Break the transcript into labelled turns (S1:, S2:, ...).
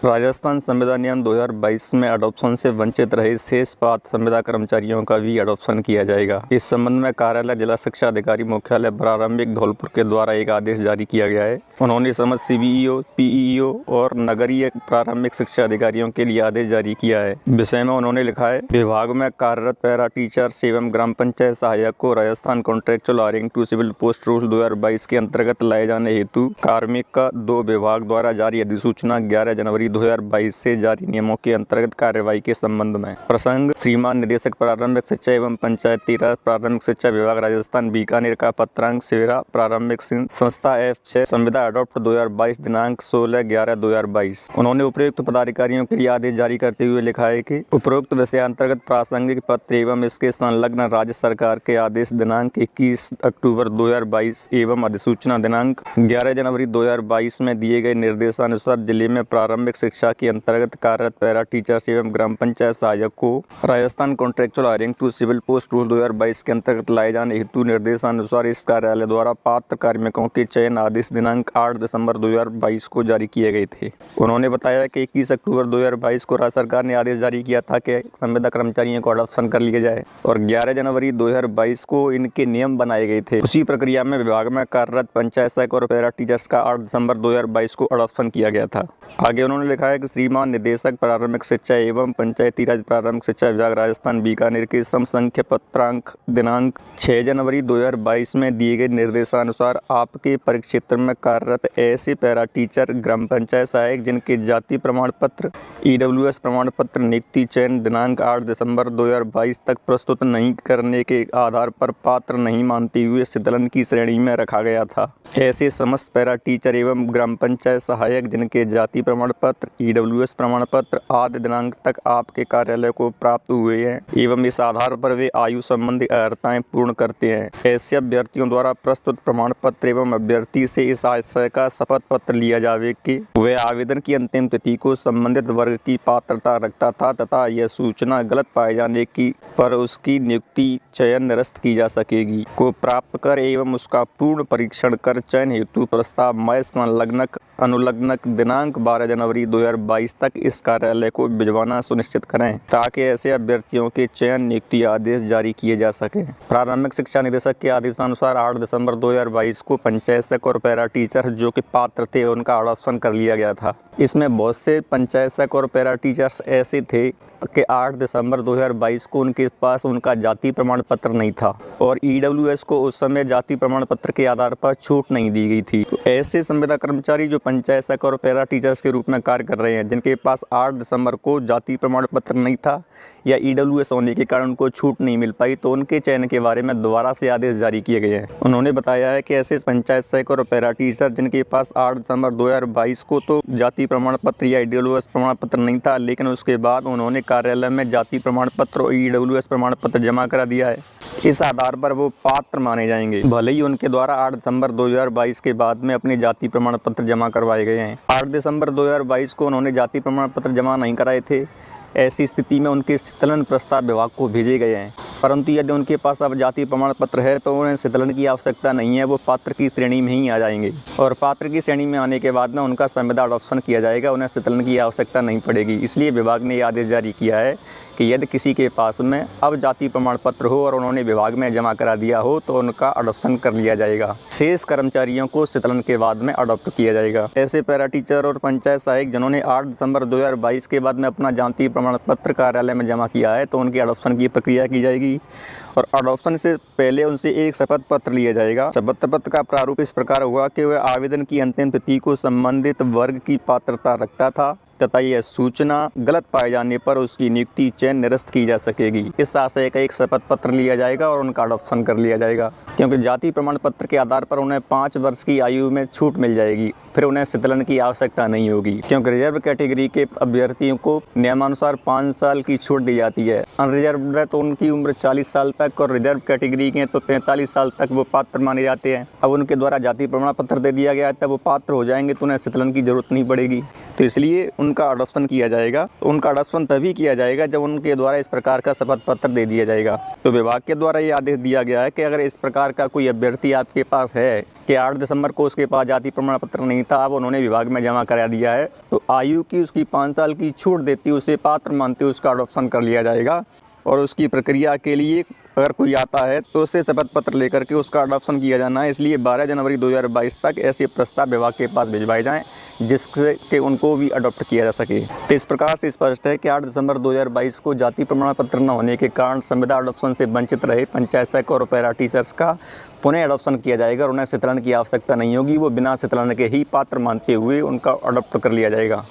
S1: राजस्थान संविदा नियम 2022 में अडॉप्शन से वंचित रहे शेष पात्र संविदा कर्मचारियों का भी अडॉप्शन किया जाएगा। इस संबंध में कार्यालय जिला शिक्षा अधिकारी मुख्यालय प्रारंभिक धौलपुर के द्वारा एक आदेश जारी किया गया है। उन्होंने समस्त सीबीईओ, पीईओ और नगरीय प्रारंभिक शिक्षा अधिकारियों के लिए आदेश जारी किया है। विषय में उन्होंने लिखा है, विभाग में कार्यरत पैरा टीचर्स एवं ग्राम पंचायत सहायक को Rajasthan contractual hiring to civil post rule 2022 के अंतर्गत लाए जाने हेतु कार्मिक का 2 विभाग द्वारा जारी अधिसूचना 11 जनवरी 2022 से जारी नियमों के अंतर्गत कार्यवाही के संबंध में प्रसंग श्रीमान निदेशक प्रारंभिक शिक्षा एवं पंचायती राज प्रारंभिक शिक्षा विभाग राजस्थान बीकानेर का पत्रांक सेवा प्रारंभिक संस्था F6 संविदा अडॉप्ट 2022 दिनांक 16/11/2022। उन्होंने उपयुक्त पदाधिकारियों के लिए आदेश जारी करते हुए लिखा है कि उपरोक्त विषयांतर्गत प्रासंगिक पत्र एवं इसके संलग्न राज्य सरकार के आदेश दिनांक 21 अक्टूबर 2022 एवं अधिसूचना दिनांक 11 जनवरी 2022 में दिए गए निर्देशानुसार जिले में प्रारंभिक शिक्षा के अंतर्गत कार्यरत पैरा टीचर्स एवं ग्राम पंचायत सहायक को Rajasthan contractual hiring to civil post rule 2022 के अंतर्गत लाए जाने हेतु निर्देशानुसार इस कार्यालय द्वारा पात्र कार्मिकों के चयन आदेश दिनांक 8 दिसंबर 2022 को जारी किए गए थे। उन्होंने बताया कि 21 अक्टूबर 2022 को राज्य सरकार ने आदेश जारी किया था कि संविदा कर्मचारियों को अडॉप्शन कर लिया जाए और 11 जनवरी 2022 को इनके नियम बनाए गए थे। उसी प्रक्रिया में विभाग में कार्यरत पंचायत सहायक और पैरा टीचर्स का 8 दिसंबर 2022 को अडॉप्शन किया गया था। आगे उन्होंने लिखा है कि श्रीमान निदेशक प्रारंभिक शिक्षा एवं पंचायती राज प्रारंभिक शिक्षा विभाग राजस्थान बीकानेर के समसंख्य पत्रांक दिनांक 6 जनवरी 2022 में दिए गए निर्देशानुसार आपके परिक्षेत्र में कार्यरत ऐसे पैरा टीचर ग्राम पंचायत सहायक जिनके जाति प्रमाण पत्र EWS प्रमाण पत्र नियुक्ति चयन दिनांक 8 दिसंबर 2022 तक प्रस्तुत नहीं करने के आधार पर पात्र नहीं मानते हुए शीतलन की श्रेणी में रखा गया था। ऐसे समस्त पैरा टीचर एवं ग्राम पंचायत सहायक जिनके जाति प्रमाण पत्र EWS प्रमाण पत्र आदि दिनांक तक आपके कार्यालय को प्राप्त हुए हैं एवं इस आधार पर वे आयु संबंधी अर्हताएं पूर्ण करते हैं, ऐसे अभ्यर्थियों द्वारा प्रस्तुत प्रमाण पत्र एवं अभ्यर्थी से इस आशय का शपथ पत्र लिया जावे कि वे आवेदन की अंतिम तिथि को संबंधित वर्ग की पात्रता रखता था तथा यह सूचना गलत पाए जाने की पर उसकी नियुक्ति चयन निरस्त की जा सकेगी को प्राप्त कर एवं उसका पूर्ण परीक्षण कर चयन हेतु प्रस्ताव मय संलग्नक अनुलग्नक दिनांक 12 जनवरी 2022 तक इस कार्यालय को भिजवाना सुनिश्चित करें ताकि ऐसे अभ्यर्थियों के चयन नियुक्ति आदेश जारी किए जा सके। प्रारंभिक शिक्षा निदेशक के आदेशानुसार 8 दिसंबर 2022 को पंचायत सहायक और पैरा टीचर्स जो कि पात्र थे उनका अडॉप्शन कर लिया गया था। इसमें बहुत से पंचायत सहायक और पैरा टीचर्स ऐसे थे कि 8 दिसंबर 2022 को उनके पास उनका जाति प्रमाण पत्र नहीं था और EWS को उस समय जाति प्रमाण पत्र के आधार पर छूट नहीं दी गई थी। तो ऐसे संविदा कर्मचारी जो पंचायत सहायक और पैरा टीचर्स के रूप में कार्य कर रहे हैं जिनके पास 8 दिसंबर को जाति प्रमाण पत्र नहीं था या EWS होने के कारण उनको छूट नहीं मिल पाई, तो उनके चयन के बारे में दोबारा से आदेश जारी किए गए हैं। उन्होंने बताया है कि ऐसे पंचायत सहायक और पैरा टीचर जिनके पास 8 दिसंबर 2022 को तो जाति प्रमाण पत्र या EWS प्रमाण पत्र नहीं था, लेकिन उसके बाद उन्होंने कार्यालय में जाति प्रमाण पत्र और EWS प्रमाण पत्र जमा करा दिया है, इस आधार पर वो पात्र माने जाएंगे भले ही उनके द्वारा 8 दिसंबर 2022 के बाद में अपने जाति प्रमाण पत्र जमा करवाए गए हैं। 8 दिसंबर 2022 को उन्होंने जाति प्रमाण पत्र जमा नहीं कराए थे। ऐसी स्थिति में उनके शीतलन प्रस्ताव विभाग को भेजे गए हैं, परंतु यदि उनके पास अब जाति प्रमाण पत्र है तो उन्हें शीतलन की आवश्यकता नहीं है, वो पात्र की श्रेणी में ही आ जाएंगे और पात्र की श्रेणी में आने के बाद में उनका संविदा अडॉप्शन किया जाएगा, उन्हें शीतलन की आवश्यकता नहीं पड़ेगी। इसलिए विभाग ने यह आदेश जारी किया है कि यदि किसी के पास में अब जाति प्रमाण पत्र हो और उन्होंने विभाग में जमा करा दिया हो तो उनका अडॉप्शन कर लिया जाएगा। शेष कर्मचारियों को शीतलन के बाद में अडॉप्ट किया जाएगा। ऐसे पैरा टीचर और पंचायत सहायक जिन्होंने 8 दिसंबर 2022 के बाद में अपना जाति प्रमाण पत्र कार्यालय में जमा किया है तो उनकी अडॉप्शन की प्रक्रिया की जाएगी और अडॉप्शन से पहले उनसे एक शपथ पत्र लिया जाएगा। शपथ पत्र का प्रारूप इस प्रकार होगा कि वह आवेदन की अंतिम तिथि को संबंधित वर्ग की पात्रता रखता था तथा यह सूचना गलत पाए जाने पर उसकी नियुक्ति चयन निरस्त की जा सकेगी। इस आशय का एक शपथ पत्र लिया जाएगा और उनका अडॉप्शन कर लिया जाएगा, क्योंकि जाति प्रमाण पत्र के आधार पर उन्हें 5 वर्ष की आयु में छूट मिल जाएगी, फिर उन्हें शीतलन की आवश्यकता नहीं होगी, क्योंकि रिजर्व कैटेगरी के अभ्यर्थियों को नियमानुसार 5 साल की छूट दी जाती है। अनरिजर्व है तो उनकी उम्र 40 साल तक और रिजर्व कैटेगरी के तो 45 साल तक वो पात्र माने जाते हैं। अब उनके द्वारा जाति प्रमाण पत्र दे दिया गया है तब वो पात्र हो जाएंगे तो उन्हें शीतलन की जरूरत नहीं पड़ेगी, तो इसलिए उनका अडॉप्शन किया जाएगा। तो उनका अडॉप्शन तभी किया जाएगा जब उनके द्वारा इस प्रकार का शपथ पत्र दे दिया जाएगा। तो विभाग के द्वारा ये आदेश दिया गया है कि अगर इस प्रकार का कोई अभ्यर्थी आपके पास है कि 8 दिसंबर को उसके पास जाति प्रमाण पत्र नहीं था, अब उन्होंने विभाग में जमा करा दिया है, तो आयु की उसकी 5 साल की छूट देती उसे पात्र मानते उसका अडॉप्शन कर लिया जाएगा। और उसकी प्रक्रिया के लिए अगर कोई आता है तो उससे शपथ पत्र लेकर के उसका अडॉप्शन किया जाना है। इसलिए 12 जनवरी 2022 तक ऐसे प्रस्ताव विभाग के पास भिजवाए जाएं जिससे कि उनको भी अडॉप्ट किया जा सके। तो इस प्रकार से स्पष्ट है कि 8 दिसंबर 2022 को जाति प्रमाण पत्र न होने के कारण संविदा अडॉप्शन से वंचित रहे पंचायत सहायक और पैरा टीचर्स का पुनः अडॉप्शन किया जाएगा और उन्हें शीतलन की आवश्यकता नहीं होगी। वो बिना शीतलन के ही पात्र मानते हुए उनका अडॉप्ट कर लिया जाएगा।